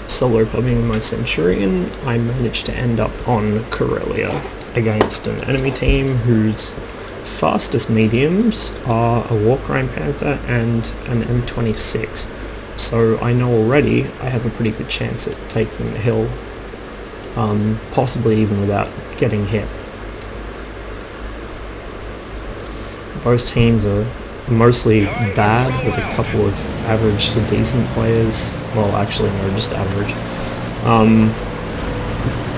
Solo pubbing my Centurion, I managed to end up on Kare-lia against an enemy team whose fastest mediums are a Walker Panther and an M26. So I know already I have a pretty good chance at taking the hill, possibly even without getting hit. Both teams are mostly bad, with a couple of average to decent players. Well, actually no, just average.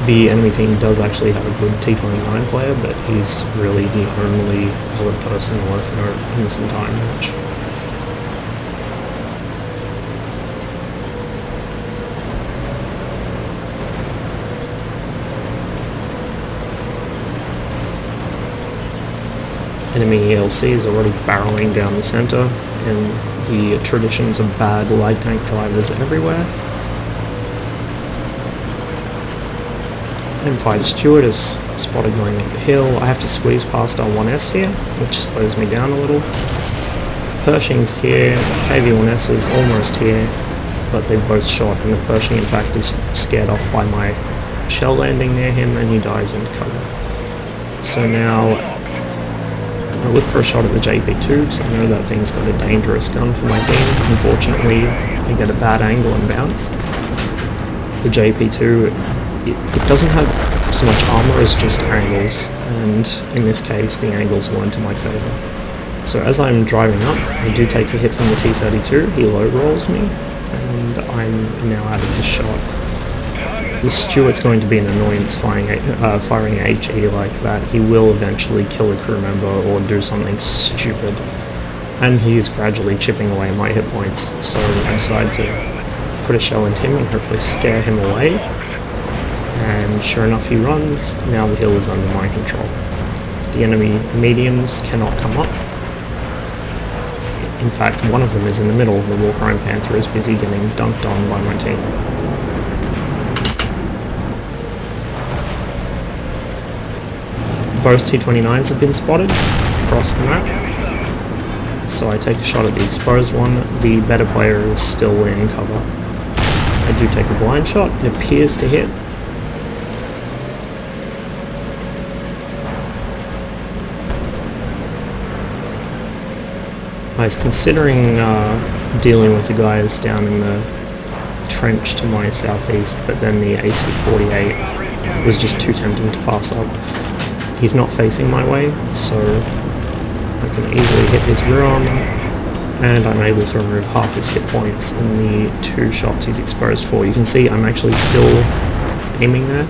The enemy team does actually have a good T29 player, but he's really the only other person worth note in this entire match. Enemy ELC is already barreling down the centre, and the traditions of bad light tank drivers everywhere. M5 Stewart is spotted going up the hill. I have to squeeze past our 1S here, which slows me down a little. Pershing's here, KV-1S is almost here, but they both shot, and the Pershing in fact is scared off by my shell landing near him, and he dives into cover. So now I look for a shot at the JP2 because I know that thing's got a dangerous gun for my team. Unfortunately, I get a bad angle and bounce. The JP2, it doesn't have so much armor as just angles, and in this case the angles weren't in my favour. So as I'm driving up, I do take a hit from the T-32, he low rolls me, and I'm now out of his shot. The Stewart's going to be an annoyance firing HE like that. He will eventually kill a crew member or do something stupid, and he is gradually chipping away my hit points, so I decide to put a shell into him and hopefully scare him away, and sure enough he runs. Now the hill is under my control. The enemy mediums cannot come up. In fact, one of them is in the middle. The Walker Panther is busy getting dunked on by my team. Both T-29s have been spotted across the map, so I take a shot at the exposed one. The better player is still in cover. I do take a blind shot, it appears to hit. I was considering dealing with the guys down in the trench to my southeast, but then the AC-48 was just too tempting to pass up. He's not facing my way, so I can easily hit his rear armor, and I'm able to remove half his hit points in the 2 shots he's exposed for. You can see I'm actually still aiming there.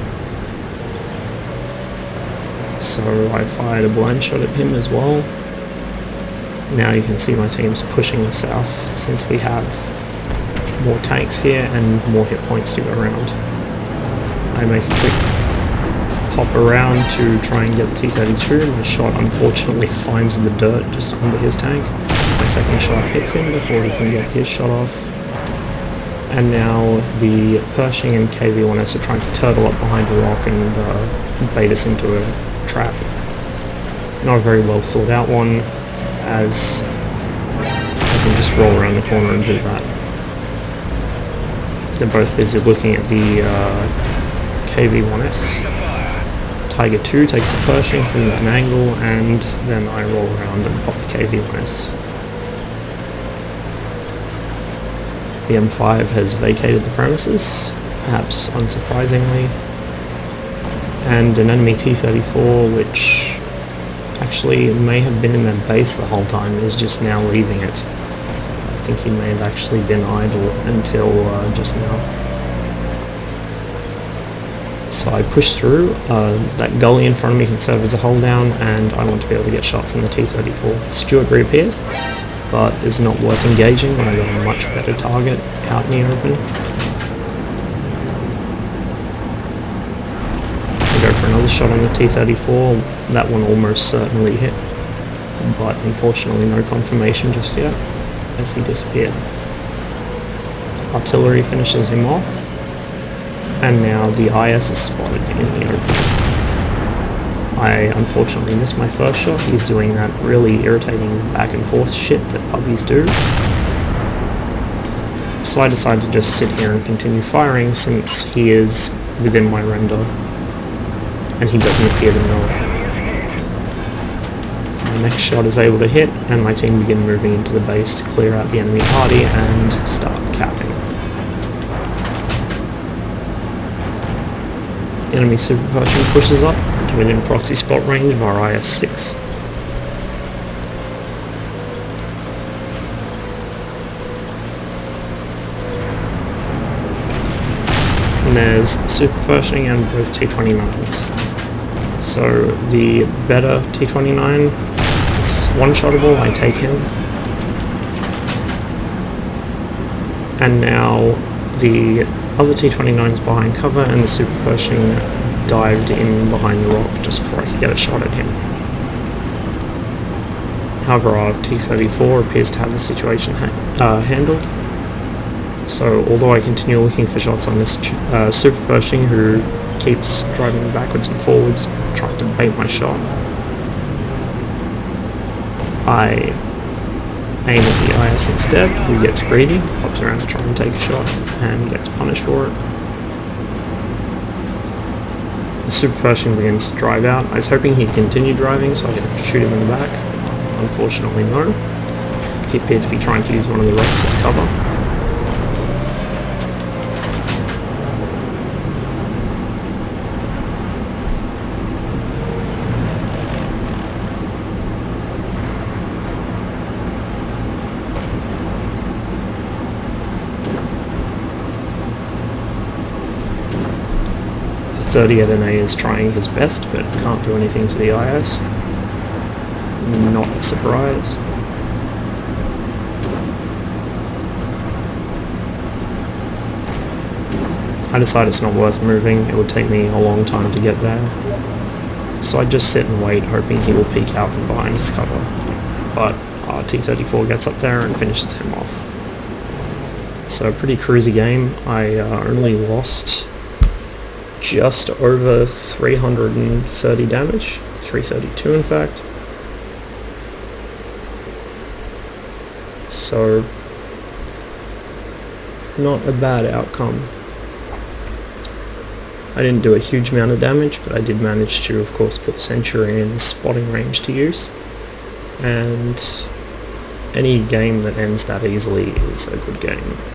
So I fired a blind shot at him as well. Now you can see my team's pushing the south, since we have more tanks here and more hit points to go around. I make a quick hop around to try and get the T-32. My shot unfortunately finds the dirt just under his tank. My second shot hits him before he can get his shot off. And now the Pershing and KV-1S are trying to turtle up behind a rock and bait us into a trap. Not a very well thought out one, as I can just roll around the corner and do that. They're both busy looking at the KV-1S. Tiger 2 takes the Pershing from an angle, and then I roll around and pop the KV-1S. The M5 has vacated the premises, perhaps unsurprisingly, and an enemy T-34, which actually may have been in their base the whole time, is just now leaving it. I think he may have actually been idle until just now. So I push through. That gully in front of me can serve as a hold down, and I want to be able to get shots in the T-34. Stewart reappears, but it's not worth engaging when I got a much better target out in the open. I go for another shot on the T-34. That one almost certainly hit, but unfortunately no confirmation just yet, as he disappeared. Artillery finishes him off, and now the IS is spotted in the open. I unfortunately missed my first shot. He's doing that really irritating back and forth shit that puppies do. So So I decided to just sit here and continue firing since he is within my render and he doesn't appear to know it. The next shot is able to hit and my team begin moving into the base to clear out the enemy party and start capping. Enemy Super Pershing pushes up to within proxy spot range of our IS-6. And there's the Super Pershing and both T-29s. So the better T-29, it's one-shottable, I take him. And now the other T-29's behind cover and the Super Pershing dived in behind the rock just before I could get a shot at him. However, our T-34 appears to have the situation handled. So although I continue looking for shots on this Super Pershing who keeps driving backwards and forwards, trying to bait my shot, I aim at the IS instead, who gets greedy, pops around to try and take a shot, and gets punished for it. The Super Pershing begins to drive out. I was hoping he'd continue driving so I could shoot him in the back. Unfortunately, no. He appeared to be trying to use one of the wrecks as cover. The 30 at NA is trying his best, but can't do anything to the IS. Not a surprise. I decide it's not worth moving, it would take me a long time to get there. So I just sit and wait, hoping he will peek out from behind his cover. But our T-34 gets up there and finishes him off. So pretty cruisy game. I only lost just over 330 damage, 332 in fact. So not a bad outcome. I didn't do a huge amount of damage, but I did manage to, of course, put the Century in spotting range to use. And any game that ends that easily is a good game.